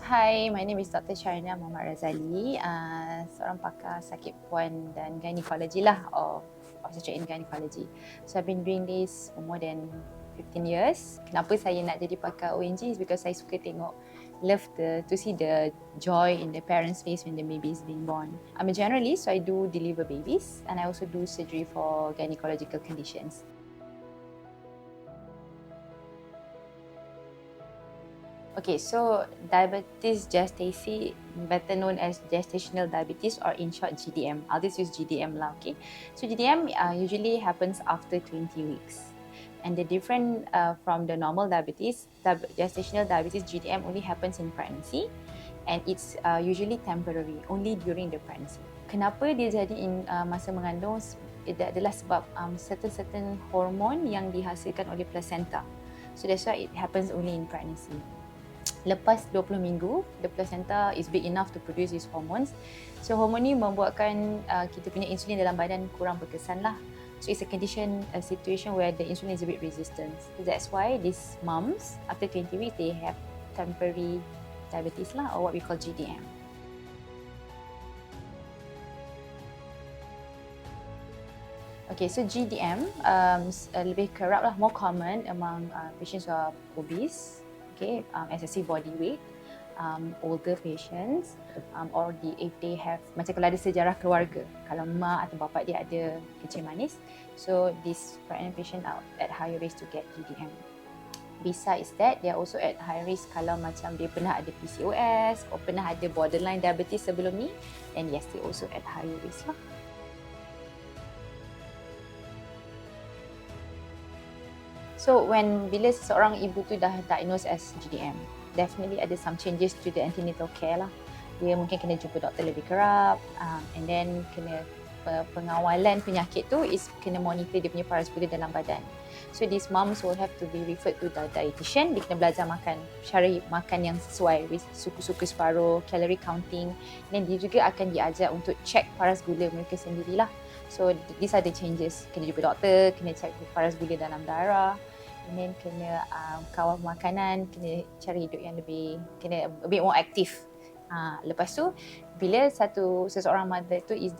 Hi, my name is Dr. Sharina Mohd Razali, seorang pakar sakit puan dan ginekologi lah, or obstetric and ginekologi. So I've been doing this for more than 15 years. Kenapa saya nak jadi pakar ONG is because saya suka tengok, to see the joy in the parents' face when the baby is being born. I'm a generalist, so I do deliver babies, and I also do surgery for gynecological conditions. Okay, so diabetes gestasi, better known as gestational diabetes, or in short GDM. I'll just use GDM lah, okay? So GDM usually happens after 20 weeks. And the different from the normal diabetes, gestational diabetes GDM only happens in pregnancy, and it's usually temporary, only during the pregnancy. Kenapa dia jadi masa mengandung? Ia adalah sebab certain hormon yang dihasilkan oleh placenta. So that's why it happens only in pregnancy. Lepas 20 minggu, the placenta is big enough to produce these hormones. So hormon ni membuatkan kita punya insulin dalam badan kurang berkesan lah. So it's a situation where the insulin is a bit resistant. So that's why these moms, after 20 weeks, they have temporary diabetes lah, or what we call GDM. Okay, so GDM lebih kerap lah, more common among patients who are obese, okay, excessive body weight, older patients, or if they have, macam kalau ada sejarah keluarga, kalau mak atau bapa dia ada kencing manis, so this pregnant patient are at higher risk to get GDM. Besides that, they are also at high risk kalau macam dia pernah ada PCOS atau pernah ada borderline diabetes sebelum ni, then yes, they also at higher risk lah. So bila seorang ibu tu dah diagnosed as GDM, definitely ada some changes to the antenatal care lah. Dia mungkin kena jumpa doktor lebih kerap, and then kena pengawalan penyakit tu is kena monitor dia punya paras gula dalam badan. So these moms will have to be referred to the dietitian. Dia kena belajar makan, cara makan yang sesuai with suku-suku separuh, calorie counting, dan dia juga akan diajar untuk check paras gula mereka sendirilah. So these are the changes. Kena jumpa doktor, kena check paras gula dalam darah, and then kena kawal makanan, kena cara hidup yang lebih, kena a bit more aktif. Lepas tu, bila seseorang mother tu is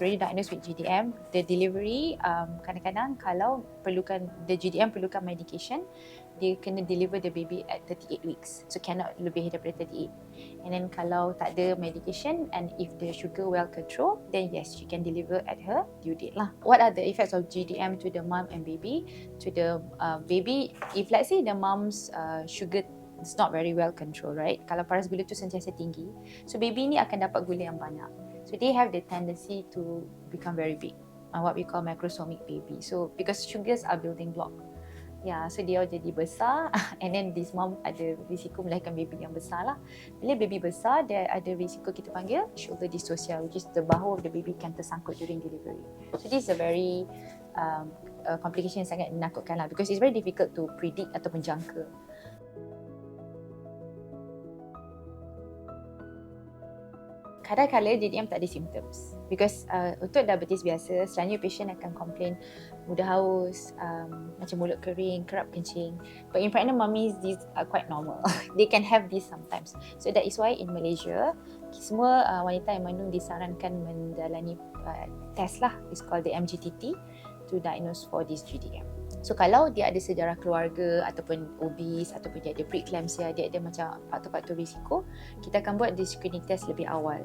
already diagnosed with GDM, the delivery kadang-kadang kalau the GDM perlukan medication, dia kena deliver the baby at 38 weeks. So cannot lebih daripada 38. And then kalau tak ada medication and if the sugar well controlled, then yes, she can deliver at her due date lah. What are the effects of GDM to the mom and baby? To the baby, if let's say the mom's sugar is not very well controlled, right? Kalau paras gula tu sentiasa tinggi, so baby ni akan dapat gula yang banyak. So they have the tendency to become very big, what we call macrosomic baby. So because sugars are building block. Yeah, so dia jadi besar and then this mom ada risiko melahirkan baby yang besar lah. Bila baby besar, dia ada risiko kita panggil shoulder dystocia, which is the bahu of the baby can tersangkut during delivery. So this is a very complication yang sangat menakutkan lah, because it's very difficult to predict atau menjangka. Kadang-kadang GDM tak ada symptoms, because untuk diabetes biasa, selalunya patient akan complain mudah haus, macam mulut kering, kerap kencing. But in pregnant mummies, these are quite normal. They can have this sometimes. So that is why in Malaysia, semua wanita yang mengandung disarankan menjalani test lah, it's called the MGTT, to diagnose for this GDM. So kalau dia ada sejarah keluarga ataupun obese ataupun dia ada preeclampsia, dia ada macam faktor-faktor risiko, kita akan buat the screening test lebih awal.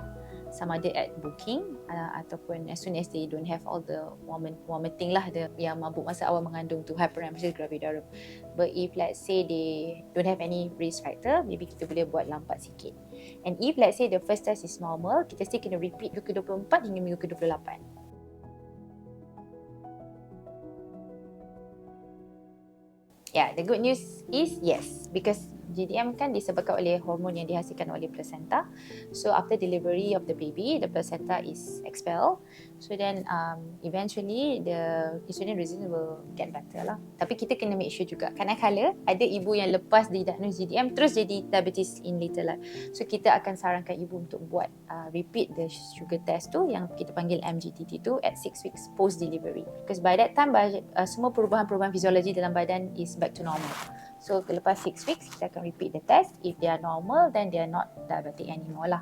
Sama ada at booking ataupun as soon as they don't have all the vomiting lah, yang mabuk masa awal mengandung tu, hyperemesis gravidarum. But if let's say they don't have any risk factor, maybe kita boleh buat lambat sikit. And if let's say the first test is normal, kita still kena repeat minggu ke-24 hingga minggu ke-28. Yeah, the good news is yes, because GDM kan disebabkan oleh hormon yang dihasilkan oleh placenta. So after delivery of the baby, the placenta is expelled. So then eventually the insulin resistance will get better lah. Tapi kita kena make sure juga, kadang-kadang ada ibu yang lepas didiagnos GDM terus jadi diabetes in later life. So kita akan sarankan ibu untuk buat repeat the sugar test tu yang kita panggil MGTT tu at 6 weeks post delivery. Because by that time semua perubahan-perubahan fisiologi dalam badan is back to normal. So lepas 6 weeks, kita akan repeat the test. If they are normal, then they are not diabetic anymore lah.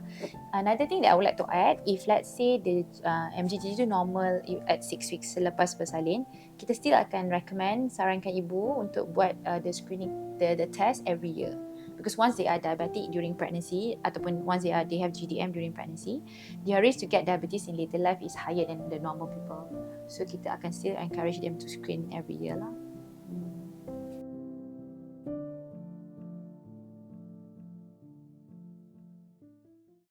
Another thing that I would like to add, if let's say the MGTG itu normal at 6 weeks selepas bersalin, kita still akan recommend, sarankan ibu untuk buat the screening, the test every year. Because once they are diabetic during pregnancy, ataupun once they have GDM during pregnancy, their risk to get diabetes in later life is higher than the normal people. So kita akan still encourage them to screen every year lah.